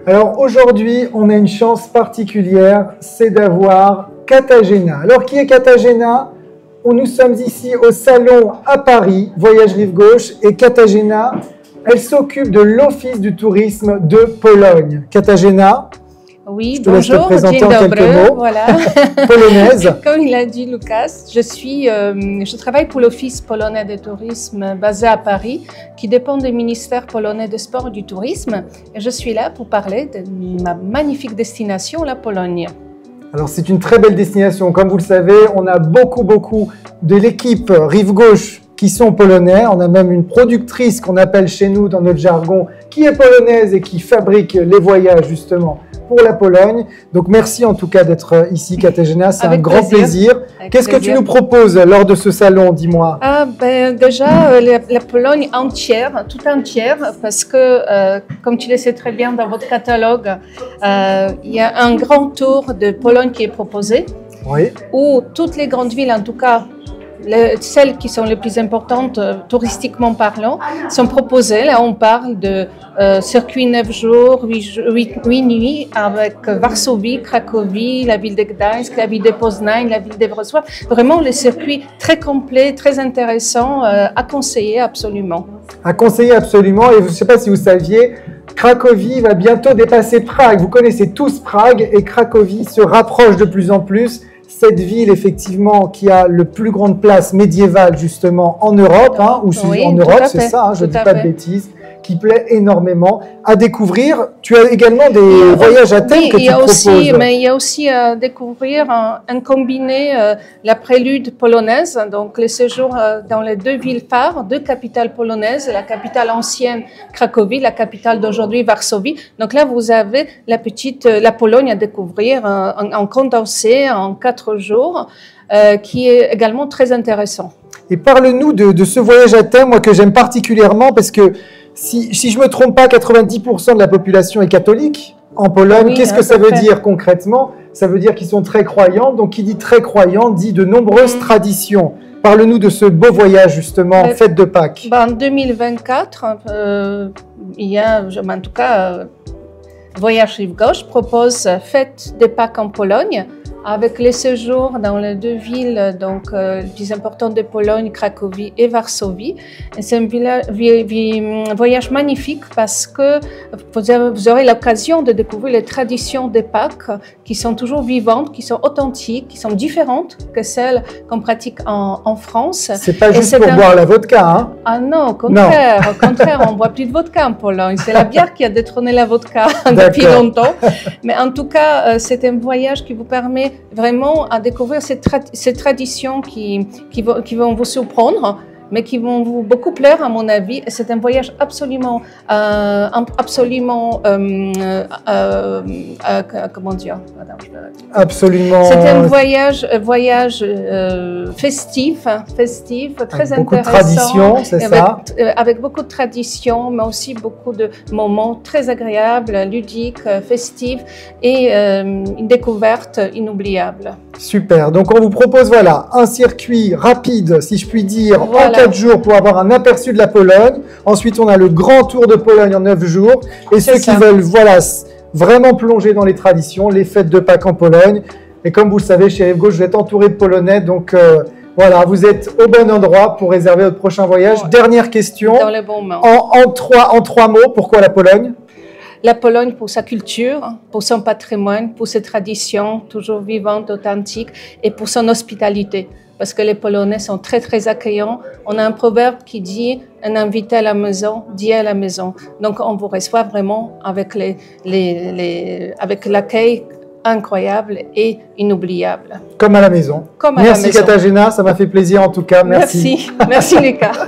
Alors aujourd'hui, on a une chance particulière, c'est d'avoir Katarzyna. Alors qui est Katarzyna? Nous sommes ici au salon à Paris, Voyage Rive Gauche, et Katarzyna, elle s'occupe de l'Office du tourisme de Pologne. Katarzyna, oui, je te laisse te présenter en quelques mots. Voilà. Polonaise. Comme il a dit Lucas, je travaille pour l'Office polonais de tourisme basé à Paris, qui dépend du ministère polonais des Sports et du Tourisme. Et je suis là pour parler de ma magnifique destination, la Pologne. Alors c'est une très belle destination. Comme vous le savez, on a beaucoup de l'équipe Rive Gauche qui sont polonais. On a même une productrice qu'on appelle chez nous dans notre jargon qui est polonaise et qui fabrique les voyages justement pour la Pologne. Donc merci en tout cas d'être ici, Katarzyna, c'est un grand plaisir. Qu'est-ce que tu nous proposes lors de ce salon, dis-moi? Déjà, la Pologne entière, tout entière, parce que, comme tu le sais très bien dans votre catalogue, il y a un grand tour de Pologne qui est proposé, oui, où toutes les grandes villes, en tout cas, celles qui sont les plus importantes touristiquement parlant, sont proposées. Là, on parle de circuit 9 jours, 8 nuits avec Varsovie, Cracovie, la ville de Gdańsk, la ville de Poznań, la ville de Wrocław. Vraiment, les circuits très complets, très intéressants, à conseiller absolument. À conseiller absolument. Et je ne sais pas si vous saviez, Cracovie va bientôt dépasser Prague. Vous connaissez tous Prague et Cracovie se rapproche de plus en plus. Cette ville, effectivement, qui a le plus grande place médiévale, justement, en Europe, hein, ou oui, en Europe, c'est ça, hein, je ne dis pas de bêtises, qui plaît énormément à découvrir. Tu as également des voyages à thème que tu proposes. Mais il y a aussi à découvrir un combiné, la prélude polonaise, donc les séjours dans les deux villes phares, deux capitales polonaises, la capitale ancienne Cracovie, la capitale d'aujourd'hui Varsovie. Donc là, vous avez la Pologne à découvrir en condensé en 4 jours, qui est également très intéressant. Et parle-nous de ce voyage à thème, moi que j'aime particulièrement, parce que si je ne me trompe pas, 90% de la population est catholique en Pologne. Oui, qu'est-ce que ça veut dire concrètement? Ça veut dire qu'ils sont très croyants. Donc, qui dit très croyant dit de nombreuses traditions. Parle-nous de ce beau voyage, justement, fête de Pâques. En 2024, il y a, en tout cas, Voyage Rive Gauche propose fête de Pâques en Pologne, avec les séjours dans les deux villes donc, les plus importantes de Pologne, Cracovie et Varsovie. C'est un voyage magnifique parce que vous aurez l'occasion de découvrir les traditions des Pâques qui sont toujours vivantes, qui sont authentiques, qui sont différentes que celles qu'on pratique en France. C'est pas juste pour boire la vodka, hein? Ah non, au contraire, non. Au contraire, on ne boit plus de vodka en Pologne. C'est la bière qui a détrôné la vodka depuis longtemps. Mais en tout cas, c'est un voyage qui vous permet vraiment à découvrir ces traditions qui vont vous surprendre, mais qui vont vous beaucoup plaire à mon avis. C'est un voyage absolument, comment dire? Absolument. C'est un voyage festif, très intéressant. Beaucoup de traditions, c'est ça? Avec beaucoup de traditions, mais aussi beaucoup de moments très agréables, ludiques, festifs et une découverte inoubliable. Super. Donc, on vous propose, voilà, un circuit rapide, si je puis dire, voilà, en 4 jours pour avoir un aperçu de la Pologne. Ensuite, on a le grand tour de Pologne en 9 jours. Et ceux qui veulent, voilà, vraiment plonger dans les traditions, les fêtes de Pâques en Pologne. Et comme vous le savez, chez Rive Gauche, vous êtes entouré de Polonais. Donc, voilà, vous êtes au bon endroit pour réserver votre prochain voyage. Ouais. Dernière question. Dans les bons mots. En trois mots, pourquoi la Pologne? La Pologne pour sa culture, pour son patrimoine, pour ses traditions toujours vivantes, authentiques et pour son hospitalité. Parce que les Polonais sont très, très accueillants. On a un proverbe qui dit « un invité à la maison, dit à la maison ». Donc, on vous reçoit vraiment avec avec l'accueil incroyable et inoubliable. Comme à la maison. Comme à la maison. Merci Katarzyna, ça m'a fait plaisir en tout cas. Merci. Merci Lucas.